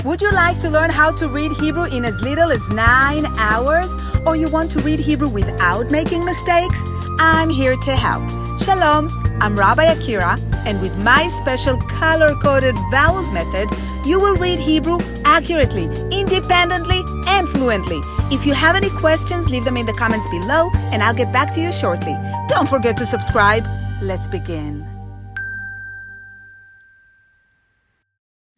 Would you like to learn how to read Hebrew in as little as 9 hours? Or you want to read Hebrew without making mistakes? I'm here to help. Shalom, I'm Rabbi Yakira, and with my special color-coded vowels method, you will read Hebrew accurately, independently, and fluently. If you have any questions, leave them in the comments below, and I'll get back to you shortly. Don't forget to subscribe. Let's begin.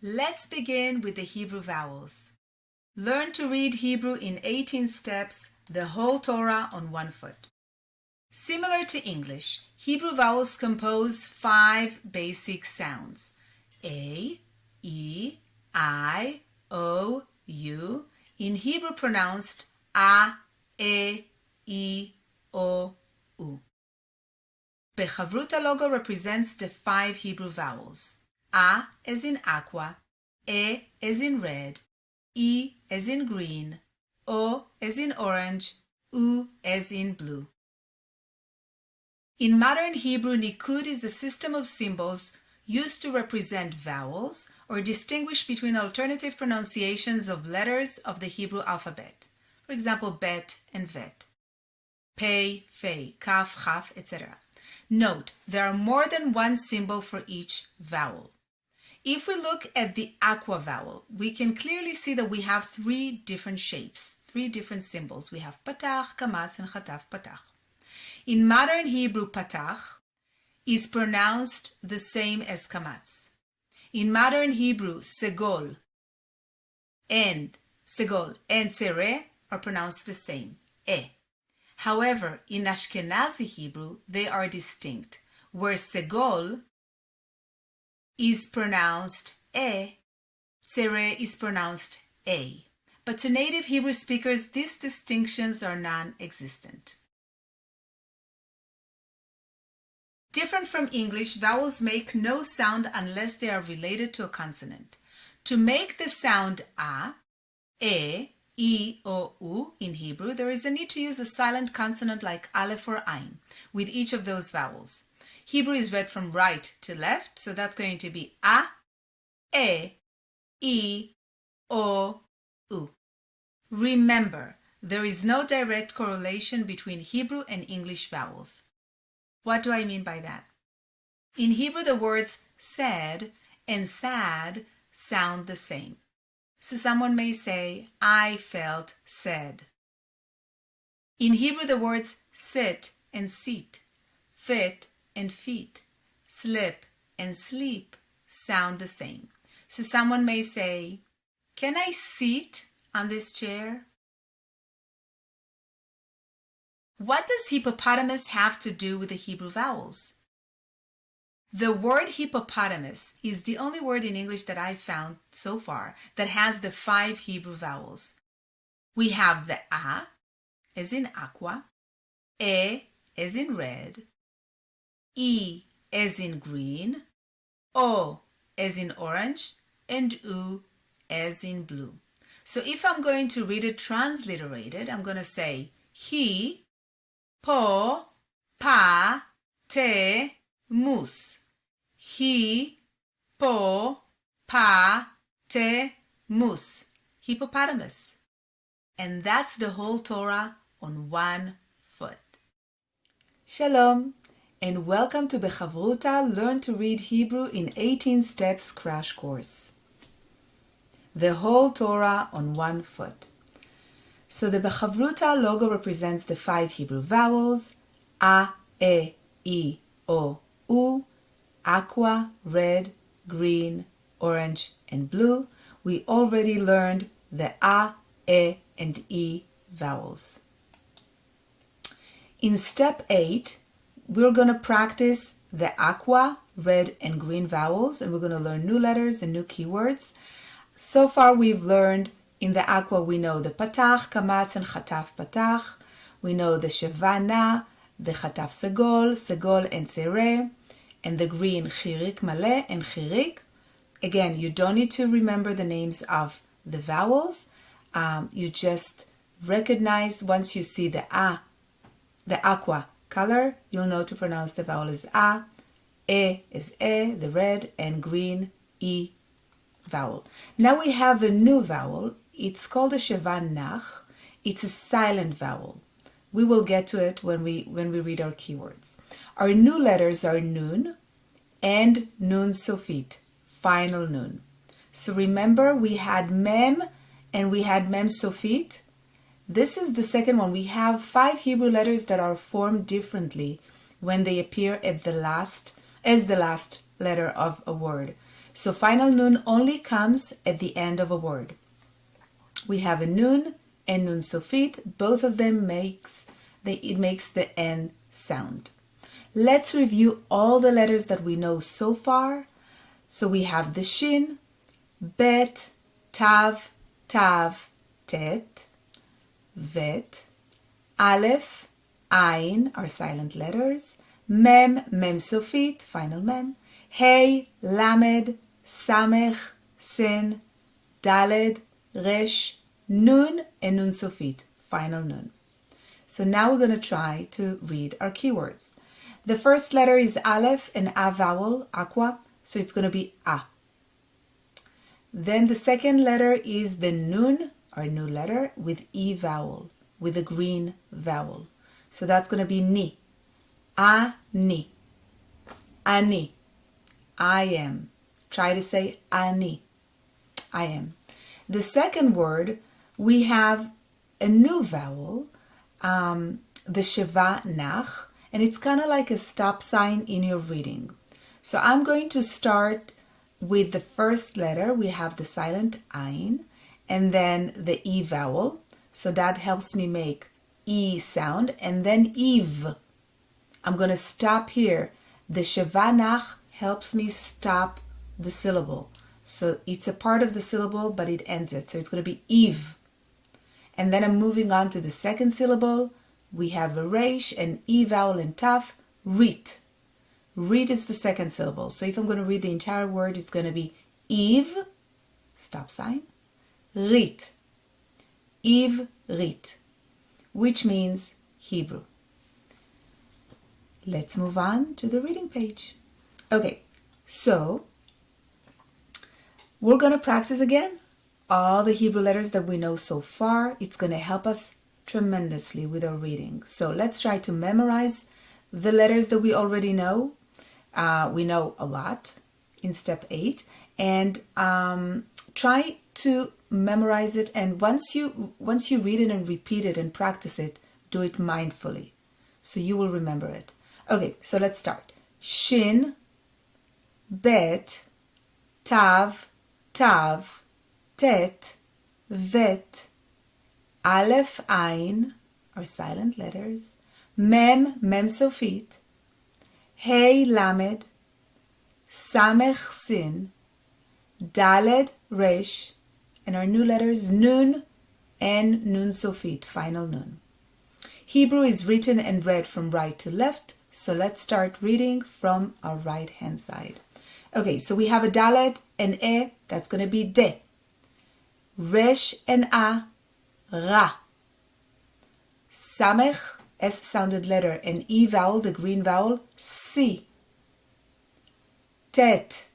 Let's begin with the Hebrew vowels. Learn to read Hebrew in 18 steps, the whole Torah on one foot. Similar to English, Hebrew vowels compose 5 basic sounds: A, E, I, O, U, in Hebrew pronounced A, E, I, O, U. BeCHAVRUTA logo represents the 5 Hebrew vowels. A as in aqua, E as in red, I as in green, O as in orange, U as in blue. In modern Hebrew, nikud is a system of symbols used to represent vowels or distinguish between alternative pronunciations of letters of the Hebrew alphabet. For example, bet and vet, pei, fei, kaf, chaf, etc. Note, there are more than one symbol for each vowel. If we look at the aqua vowel, we can clearly see that we have 3 different shapes, 3 different symbols. We have patach, kamatz, and chataf patach. In modern Hebrew, patach is pronounced the same as kamatz. In modern Hebrew, segol and tzere are pronounced the same, e. However, in Ashkenazi Hebrew, they are distinct, where segol is pronounced e, tzere is pronounced a. But to native Hebrew speakers, these distinctions are non-existent. Different from English, vowels make no sound unless they are related to a consonant. To make the sound a, e, I, O, U in Hebrew, there is a need to use a silent consonant like aleph or ayin with each of those vowels. Hebrew is read from right to left, so that's going to be a, e, I, O, U. Remember, there is no direct correlation between Hebrew and English vowels. What do I mean by that? In Hebrew, the words said and sad sound the same. So someone may say, I felt sad. In Hebrew, the words sit and seat, fit and feet, slip and sleep sound the same. So someone may say, can I sit on this chair? What does hippopotamus have to do with the Hebrew vowels? The word hippopotamus is the only word in English that I've found so far that has the 5 Hebrew vowels. We have the A as in aqua, E as in red, I as in green, O as in orange, and U as in blue. So if I'm going to read it transliterated, I'm going to say he, po, pa, te, mus. He, po, pa, te, mus. Hippopotamus. And that's the whole Torah on one foot. Shalom, and welcome to BeCHAVRUTA Learn to Read Hebrew in 18 Steps crash course. The whole Torah on one foot. So the BeCHAVRUTA logo represents the 5 Hebrew vowels, A, E, I, O, U, aqua, red, green, orange, and blue. We already learned the A, E, and I vowels. In step 8, we're going to practice the aqua, red, and green vowels, and we're going to learn new letters and new keywords. So far, we've learned in the aqua, we know the patach, kamatz, and chataf patach. We know the shevana, the chataf segol, segol, and tzere, and the green chirik maleh and chirik. Again, you don't need to remember the names of the vowels. You just recognize once you see the a, the aqua color, you'll know to pronounce the vowel as a, e is e, the red, and green, I, vowel. Now we have a new vowel. It's called a sheva nach. It's a silent vowel. We will get to it when we read our keywords. Our new letters are nun and nun sofit, final nun. So remember, we had mem and we had mem sofit. This is the second one. We have 5 Hebrew letters that are formed differently when they appear at the last, as the last letter of a word. So final nun only comes at the end of a word. We have a nun and nun sofit. Both of them it makes the N sound. Let's review all the letters that we know so far. So we have the shin, bet, tav, tav, tet, vet, aleph, ayin are silent letters, mem, mem sofit, final mem, hey, lamed, samech, sin, daled, resh, nun, and nun sofit, final nun. So now we're going to try to read our keywords. The first letter is aleph, an a vowel, aqua, so it's going to be a. Then the second letter is the nun, our new letter, with e vowel, with a green vowel. So that's going to be ni. Ani. Ani. I am. Try to say ani. I am. The second word, we have a new vowel, the sheva nach, and it's kind of like a stop sign in your reading. So I'm going to start with the first letter. We have the silent ayin and then the e vowel. So that helps me make e sound, and then eve. I'm going to stop here. The sheva nach helps me stop the syllable. So it's a part of the syllable, but it ends it. So it's going to be eve. And then I'm moving on to the second syllable. We have a resh, an e vowel, and taf, rit. Rit is the second syllable. So if I'm going to read the entire word, it's going to be eve, stop sign, rit. Eve, rit, which means Hebrew. Let's move on to the reading page. Okay, so we're going to practice again all the Hebrew letters that we know so far. It's going to help us tremendously with our reading. So let's try to memorize the letters that we already know. We know a lot in step 8, and try to memorize it. And once you read it and repeat it and practice it, do it mindfully, so you will remember it. Okay, so let's start. Shin, bet, tav, tav, tet, vet, aleph, ayin are silent letters, mem, mem sofit, hey, lamed, samech, sin, daled, resh, and our new letters nun and nun sofit, final nun. Hebrew is written and read from right to left, so let's start reading from our right hand side. Okay, so we have a daled and e, that's going to be de. Resh and a, ra. Samech, S sounded letter, and E vowel, the green vowel, si. Tet,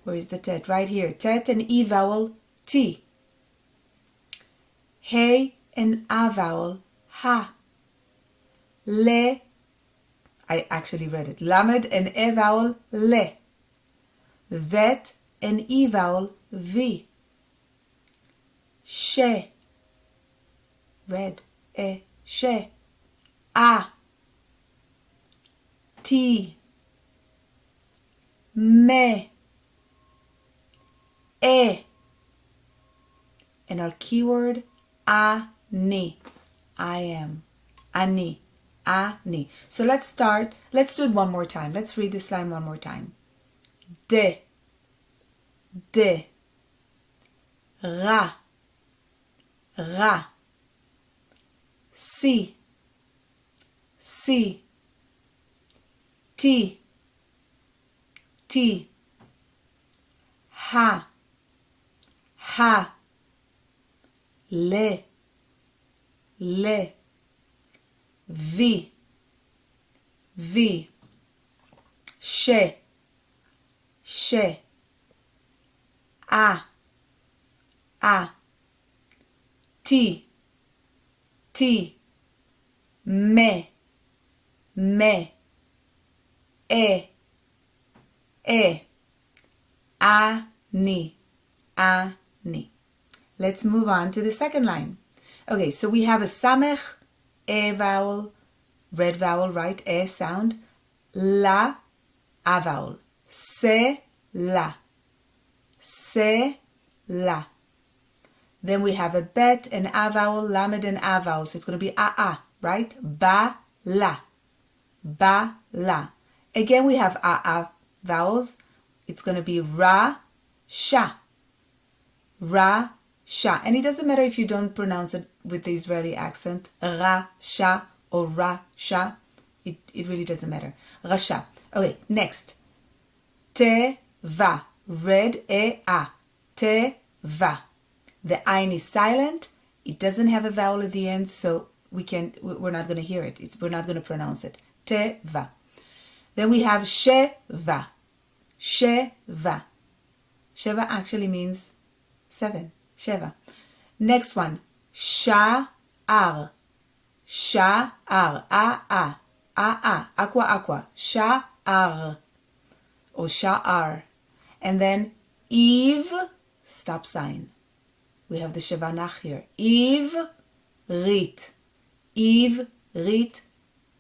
where is the tet? Right here. Tet and E vowel, ti. Hey and A vowel, ha. Le, I actually read it. Lamed and E vowel, le. Vet and E vowel, vi. She, red, e, she. A, ti, me, e, and our keyword, ani, I am, ani, ani. So let's do it one more time. Let's read this line one more time. De, ra, ra, si, ti, ha, le, vi, she, A, T, me, e, ani. Let's move on to the second line. Okay, so we have a samech, e vowel, red vowel, right? E sound. La, a vowel. Se, la. Then we have a bet, an a vowel, lamed, and a vowel. So it's going to be a, right? Ba, la. Again, we have a vowels. It's going to be ra, sha. And it doesn't matter if you don't pronounce it with the Israeli accent. Ra, sha, or ra, sha. It really doesn't matter. Rasha. Okay, next. Te, va. Red, e, a. Te, va. The ayin is silent. It doesn't have a vowel at the end, so we're not going to hear it. We're not going to pronounce it. Te, va. Then we have sheva. Sheva actually means 7. Sheva. Next one. Sha'ar. Aqua. Sha'ar. Or sha'ar. And then Eve, stop sign. We have the Shevanach here. Ivrit. Ivrit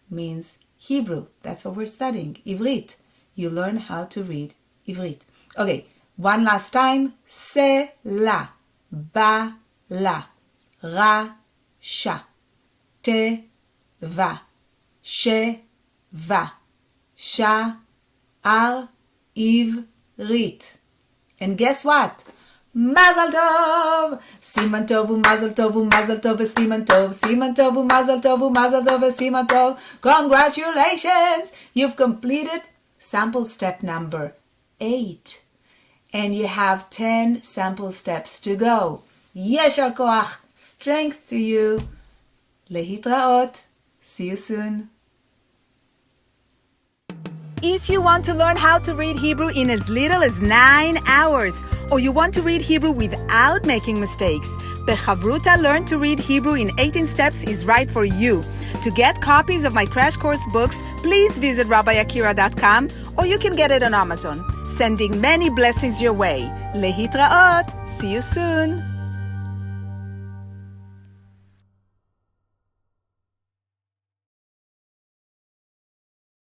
means Hebrew. That's what we're studying. Ivrit. You learn how to read Ivrit. Okay, one last time. Se, la. Ba, la. Ra, sha. Te, va. She, va. Sha, ar, Ivrit. And guess what? Mazel tov! Siman tov u'mazel tov u'mazel tov v'siman tov. Siman tov u'mazel tov u'mazel tov v'siman tov. Congratulations! You've completed sample step number 8. And you have 10 sample steps to go. Yeshar koach! Strength to you. Lehitraot. See you soon. If you want to learn how to read Hebrew in as little as 9 hours, or you want to read Hebrew without making mistakes, BeCHAVRUTA Learn to Read Hebrew in 18 Steps is right for you. To get copies of my crash course books, please visit RabbiYakira.com, or you can get it on Amazon. Sending many blessings your way. Lehitraot. See you soon.